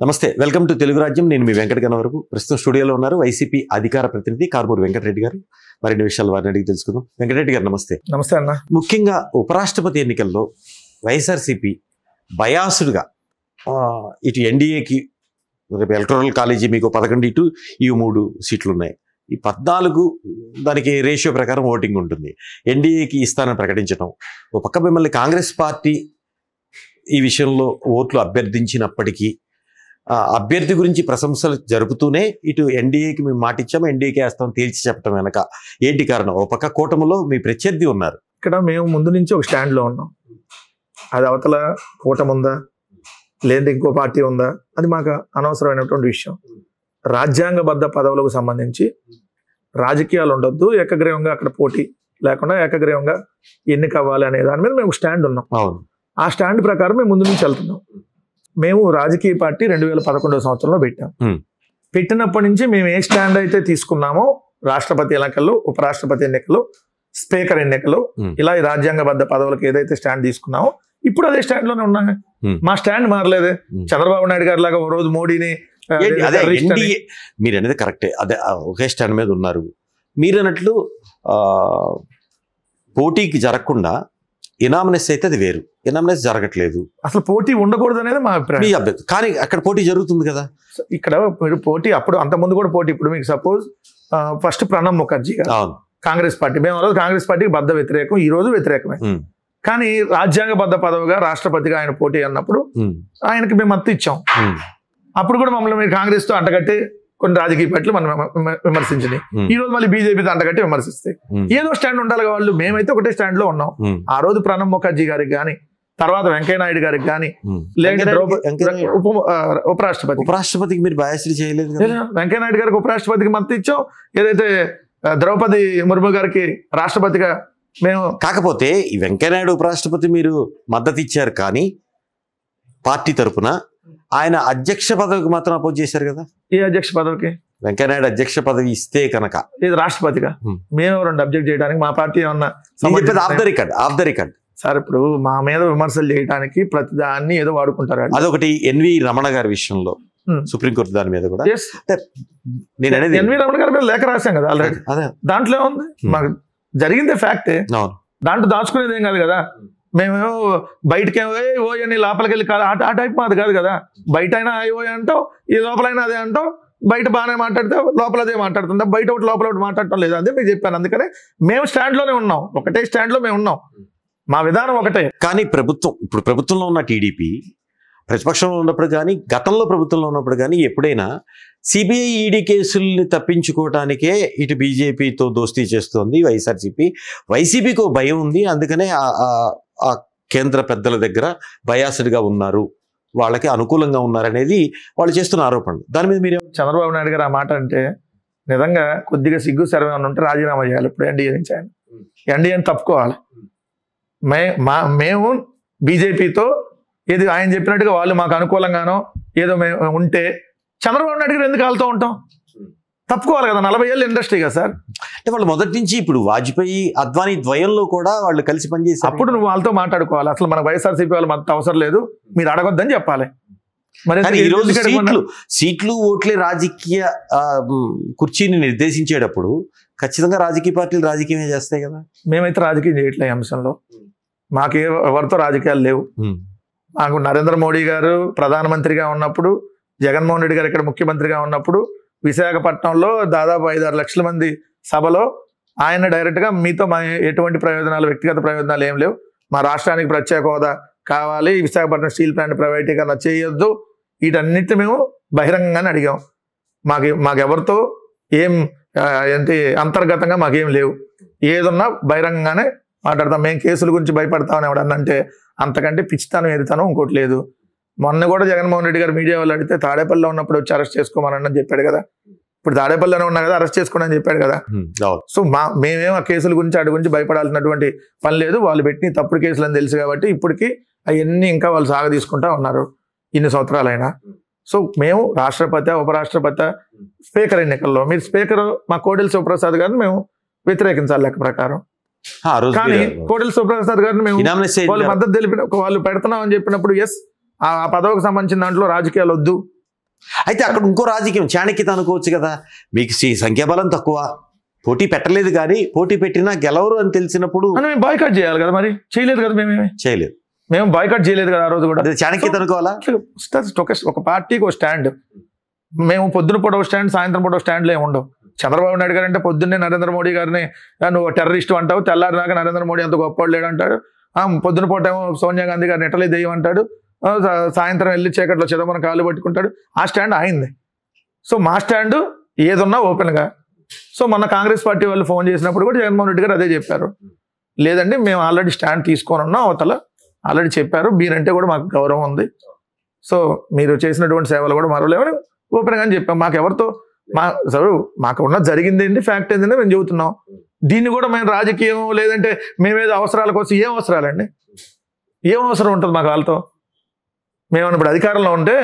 నమస్తే, welcome to Telugu రాజ్యం. నేను మీ వెంకట గణవరపు. ప్రస్తుతం స్టూడియోలో ఉన్నారు వైసీపీ అధికార ప్రతినిధి కార్మూరి వెంకటరెడ్డి గారు. మరిన్ని విషయాలు వారిని అడిగి తెలుసుకుందాం. వెంకటరెడ్డి గారు నమస్తే. నమస్తే అన్న. ముఖ్యంగా ఉపరాష్ట్రపతి ఎన్నికల్లో వైఎస్ఆర్సీపీ బయాసుడ్గా ఇటు ఎన్డీఏకి రేపు ఎలక్టోరల్ కాలేజీ మీకు 11 ఇటు ఈ 3 సీట్లు ఉన్నాయి. ఈ 14 దానికి రేషియో ప్రకారం ఓటింగ్ ఉంటుంది. ఎన్డీఏకి ఇస్తానని ప్రకటించడం, ఒక పక్క మిమ్మల్ని కాంగ్రెస్ పార్టీ ఈ విషయంలో ఓట్లు అభ్యర్థించినప్పటికీ అభ్యర్థి గురించి ప్రశంసలు జరుపుతూనే ఇటు ఎన్డీఏకి మేము మాట ఇచ్చాము, ఎన్డీఏకి వేస్తాం తేల్చి చెప్పడం వెనక ఏంటి కారణం? ఒక పక్క కూటమిలో మీ ప్రత్యర్థి ఉన్నారు. ఇక్కడ మేము ముందు నుంచి ఒక స్టాండ్లో ఉన్నాం. అది అవతల కూటమి ఉందా లేదా ఇంకో పార్టీ ఉందా అది మాకు అనవసరమైనటువంటి విషయం. రాజ్యాంగబద్ధ పదవులకు సంబంధించి రాజకీయాలు ఉండొద్దు, ఏకగ్రీవంగా అక్కడ పోటీ లేకుండా ఏకగ్రీవంగా ఎన్నిక అవ్వాలి అనే దాని మీద మేము స్టాండ్ ఉన్నాం. అవును, ఆ స్టాండ్ ప్రకారం మేము ముందు నుంచి వెళ్తున్నాం. మేము రాజకీయ పార్టీ 2011 సంవత్సరంలో పెట్టాం. పెట్టినప్పటి నుంచి మేము ఏ స్టాండ్ అయితే తీసుకున్నామో రాష్ట్రపతి ఎన్నికల్లో, ఉపరాష్ట్రపతి ఎన్నికల్లో, స్పీకర్ ఎన్నికల్లో, ఇలా ఈ రాజ్యాంగబద్ధ పదవులకు ఏదైతే స్టాండ్ తీసుకున్నామో ఇప్పుడు అదే స్టాండ్ లోనే ఉన్నాం. మా స్టాండ్ మారలేదే. చంద్రబాబు నాయుడు గారి లాగా ఓ రోజు మోడీని మీరు అనేది కరెక్టే, అదే ఒకే స్టాండ్ మీద ఉన్నారు. మీరు అన్నట్లు పోటీకి జరగకుండా ఇనామినెస్ అయితే అది వేరు, ఇనామినెస్ జరగట్లేదు. అసలు పోటీ ఉండకూడదు అనేది మా అభిప్రాయం. కానీ అక్కడ పోటీ జరుగుతుంది కదా. ఇక్కడ పోటీ అప్పుడు అంత ముందు కూడా పోటీ. ఇప్పుడు మీకు సపోజ్ ఫస్ట్ ప్రణబ్ ముఖర్జీ గారు కాంగ్రెస్ పార్టీ, మేము రోజు కాంగ్రెస్ పార్టీకి బద్ద వ్యతిరేకం, ఈ రోజు వ్యతిరేకమే. కానీ రాజ్యాంగబద్ధ పదవిగా రాష్ట్రపతిగా ఆయన పోటీ అన్నప్పుడు ఆయనకి మేము మద్దతు ఇచ్చాం. అప్పుడు కూడా మమ్మల్ని మీరు కాంగ్రెస్ తో అంటగట్టి కొన్ని రాజకీయ పార్టీలు మనం విమర్శించినాయి. ఈ రోజు మళ్ళీ బీజేపీతో అంటగట్టి విమర్శిస్తాయి. ఏదో స్టాండ్ ఉండాలి వాళ్ళు. మేమైతే ఒకటే స్టాండ్ లో ఉన్నాం. ఆ రోజు ప్రణబ్ ముఖర్జీ గారికి కానీ, తర్వాత వెంకయ్య నాయుడు గారికి కానీ, ఉపరాష్ట్రపతికి మీరు బయాస్డ్ చేయలేదు. వెంకయ్య నాయుడు గారికి ఉపరాష్ట్రపతికి మద్దతు ఇచ్చాం. ఏదైతే ద్రౌపది ముర్ము గారికి రాష్ట్రపతిగా మేము. కాకపోతే ఈ వెంకయ్యనాయుడు ఉపరాష్ట్రపతి మీరు మద్దతు ఇచ్చారు, కానీ పార్టీ తరఫున ఆయన అధ్యక్ష పదవికి మాత్రం అపోజ్ చేశారు కదా. ఏ అధ్యక్ష పదవికి? వెంకయ్యనాయుడు అధ్యక్ష పదవి ఇస్తే కనుక ఇది రాష్ట్రపతిగా మేము ఎవరండి అబ్జెక్ట్ చేయడానికి? మా పార్టీ ఏమన్నా ఆఫ్ ద రికార్డ్ సార్. ఇప్పుడు మా మీద విమర్శలు చేయడానికి ప్రతిదాన్ని ఏదో వాడుకుంటారు. అదొకటి ఎన్వి రమణ గారి విషయంలో సుప్రీంకోర్టు దాని మీద కూడా నేను అనేది ఎన్వి రమణ గారి మీద లేఖ రాశాం కదా ఆల్రెడీ. దాంట్లో ఉంది, మాకు జరిగిందే ఫ్యాక్టే. దాంట్లో దాచుకునేది ఏం కాదు కదా. మేమేమో బయటకేమో ఓ అని లోపలికి వెళ్ళి కాదు, ఆ టైప్ మాది కాదు కదా. బయట అయినా ఓ అంటావు, ఈ లోపలైనా అదే అంటావు. బయట బాగానే మాట్లాడితే లోపల అదే మాట్లాడుతుందా, బయట ఒకటి లోపల ఒకటి మాట్లాడటం లేదు. అదే మీకు చెప్పాను. అందుకనే మేము స్టాండ్లోనే ఉన్నాం, ఒకటే స్టాండ్లో మేము ఉన్నాం. మా విధానం ఒకటే. కానీ ఇప్పుడు ప్రభుత్వంలో ఉన్న టీడీపీ ప్రతిపక్షంలో ఉన్నప్పుడు కానీ, గతంలో ప్రభుత్వంలో ఉన్నప్పుడు కానీ ఎప్పుడైనా సిబిఐ ఈడీ కేసుల్ని తప్పించుకోవటానికే ఇటు బీజేపీతో దోస్తీ చేస్తోంది వైసీపీకి భయం ఉంది. అందుకనే ఆ కేంద్ర పెద్దల దగ్గర బయాస్డ్గా ఉన్నారు, వాళ్ళకి అనుకూలంగా ఉన్నారనేది వాళ్ళు చేస్తున్న ఆరోపణలు. దాని మీద మీరు చంద్రబాబు నాయుడు గారు ఆ మాట అంటే నిజంగా కొద్దిగా సిగ్గు సర్వే ఉంటే రాజీనామా చేయాలి. ఇప్పుడు ఎన్డీఏ నుంచి ఎన్డీఏని తప్పుకోవాలి. మేము బీజేపీతో ఏది ఆయన చెప్పినట్టుగా వాళ్ళు మాకు అనుకూలంగానో ఏదో మేము ఉంటే చంద్రబాబు నాయుడు గారు ఎందుకు వెళ్తూ ఉంటాం? తప్పుకోవాలి కదా. 40 ఏళ్ళ ఇండస్ట్రీ కదా సార్. అంటే వాళ్ళు మొదటి నుంచి ఇప్పుడు వాజ్పేయి అద్వానీ ద్వయంలో కూడా వాళ్ళు కలిసి పనిచేసి అప్పుడు నువ్వు వాళ్ళతో మాట్లాడుకోవాలి. అసలు మన వైఎస్ఆర్సీపీ వాళ్ళు మద్దతు అవసరం లేదు, మీరు అడగొద్దని చెప్పాలి. మరి ఈ రోజు సీట్లు ఓట్లే రాజకీయ కుర్చీని నిర్దేశించేటప్పుడు ఖచ్చితంగా రాజకీయ పార్టీలు రాజకీయమే చేస్తాయి కదా. మేమైతే రాజకీయం చేయట్లే అంశంలో. మాకే ఎవరితో రాజకీయాలు లేవు. మాకు నరేంద్ర మోడీ గారు ప్రధానమంత్రిగా ఉన్నప్పుడు, జగన్మోహన్ రెడ్డి గారు ఇక్కడ ముఖ్యమంత్రిగా ఉన్నప్పుడు విశాఖపట్నంలో దాదాపు 5-6 లక్షల మంది సభలో ఆయన డైరెక్ట్గా మీతో మా ఎటువంటి ప్రయోజనాలు, వ్యక్తిగత ప్రయోజనాలు ఏం లేవు, మా రాష్ట్రానికి ప్రత్యేక హోదా కావాలి, విశాఖపట్నం స్టీల్ ప్లాంట్ ప్రైవేటీకరణ చేయొద్దు, వీటన్నిటిని మేము బహిరంగంగానే అడిగాం. మాకెవరితో ఏంటి అంతర్గతంగా మాకేం లేవు. ఏదున్నా బహిరంగంగానే మాట్లాడతాం. మేము కేసుల గురించి భయపడతామని ఎవడన్నంటే అంతకంటే పిచ్చితనం ఎదుతాను ఇంకోటి లేదు. మొన్న కూడా జగన్మోహన్ రెడ్డి గారు మీడియా వాళ్ళు అడిగితే తాడేపల్లిలో ఉన్నప్పుడు వచ్చి అరెస్ట్ చేసుకోమని చెప్పాడు కదా. ఇప్పుడు తాడేపల్లిలోనే ఉన్నా కదా, అరెస్ట్ చేసుకోండి అని చెప్పాడు కదా. సో మేమేం ఆ కేసుల గురించి వాటి గురించి భయపడాల్సినటువంటి పని లేదు. వాళ్ళు పెట్టిన తప్పుడు కేసులు అని తెలుసు కాబట్టి ఇప్పటికీ అవన్నీ ఇంకా వాళ్ళు సాగ తీసుకుంటా ఉన్నారు ఇన్ని సంవత్సరాలైనా. సో మేము రాష్ట్రపతి, ఉపరాష్ట్రపతి, స్పీకర్ ఎన్నికల్లో మీరు స్పీకర్ మా కోడెల శివప్రసాద్ గారిని మేము వ్యతిరేకించాలి లెక్క ప్రకారం. కానీ కోడెల శివప్రసాద్ గారిని మేము వాళ్ళు మద్దతు తెలిపిన వాళ్ళు పెడుతున్నాం అని చెప్పినప్పుడు ఎస్ ఆ పదవికి సంబంధించిన దాంట్లో రాజకీయాలు వద్దు. అయితే అక్కడ ఇంకో రాజకీయం చాణక్యత అనుకోవచ్చు కదా, మీకు సంఖ్యాబలం తక్కువ, పోటీ పెట్టలేదు, కానీ పోటీ పెట్టినా గెలవరు అని తెలిసినప్పుడు అని మేము బాయ్కాట్ చేయాలి కదా, మరి చేయలేదు కదా, చేయలేదు, మేము బాయ్కాట్ చేయలేదు కదా ఆ రోజు కూడా. చాణక్యత అనుకోవాలా? ఒక పార్టీకి ఒక స్టాండ్, మేము పొద్దున పూట ఒక స్టాండ్, సాయంత్రం పూట ఒక స్టాండ్లో ఏమి ఉండవు. చంద్రబాబు నాయుడు గారు అంటే పొద్దున్నే నరేంద్ర మోడీ గారిని నువ్వు టెర్రరిస్ట్ అంటావు, తెల్లారిదాకా నరేంద్ర మోడీ అంత గొప్పవాడు లేడు అంటాడు. పొద్దున పూట ఏమో సోనియా గాంధీ గారిని ఎట్టలే దెయ్యం అంటాడు, సాయంత్రం వెళ్ళి చీకట్లో చిదంబరం కాళ్ళు పట్టుకుంటాడు. ఆ స్టాండ్ అయింది. సో మా స్టాండ్ ఏదున్నా ఓపెన్గా. సో మొన్న కాంగ్రెస్ పార్టీ వాళ్ళు ఫోన్ చేసినప్పుడు కూడా జగన్మోహన్ రెడ్డి గారు అదే చెప్పారు, లేదండి మేము ఆల్రెడీ స్టాండ్ తీసుకొని ఉన్నాం, అవతల ఆల్రెడీ చెప్పారు, మీరంటే కూడా మాకు గౌరవం ఉంది, సో మీరు చేసినటువంటి సేవలు కూడా మరవలేమని ఓపెన్గా అని చెప్పాం. మాకు ఉన్న జరిగింది ఏంటి, ఫ్యాక్ట్ ఏంటంటే మేము చెబుతున్నాం. దీన్ని కూడా మేము రాజకీయం లేదంటే మేమేదో అవసరాల కోసం, ఏం అవసరాలండి, ఏం అవసరం ఉంటుంది మాకు వాళ్ళతో? మేమన్నా ఇప్పుడు అధికారంలో ఉంటే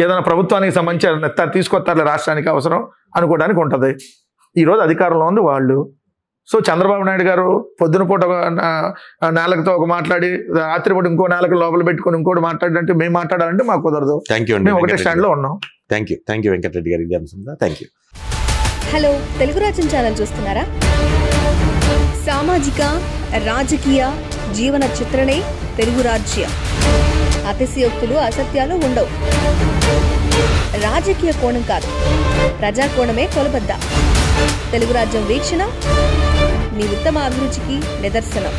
ఏదైనా ప్రభుత్వానికి సంబంధించి తీసుకొస్తారులే రాష్ట్రానికి అవసరం అనుకోవడానికి ఉంటుంది. ఈరోజు అధికారంలో ఉంది వాళ్ళు. సో చంద్రబాబు నాయుడు గారు పొద్దున పూట నేలకతో ఒక మాట్లాడి, రాత్రిపూట ఇంకో నేలకు లోపల పెట్టుకొని ఇంకోటి మాట్లాడాలంటే మేము మాట్లాడాలంటే మాకు కుదరదు. మేము ఒకటే స్టాండ్లో ఉన్నాం. థ్యాంక్ యూ వెంకటరెడ్డి గారి థ్యాంక్ యూ. హలో, తెలుగు రాజ్యం ఛానల్ చూస్తున్నారా? సామాజిక, రాజకీయ, జీవన చిత్రణే తెలుగు రాజ్యం. అతిశయోక్తులు, అసత్యాలు ఉండవు. రాజకీయ కోణం కాదు, ప్రజా కోణమే కొలబద్ద. తెలుగు రాజ్యం వీక్షణ మీ ఉత్తమ అభిరుచికి నిదర్శనం.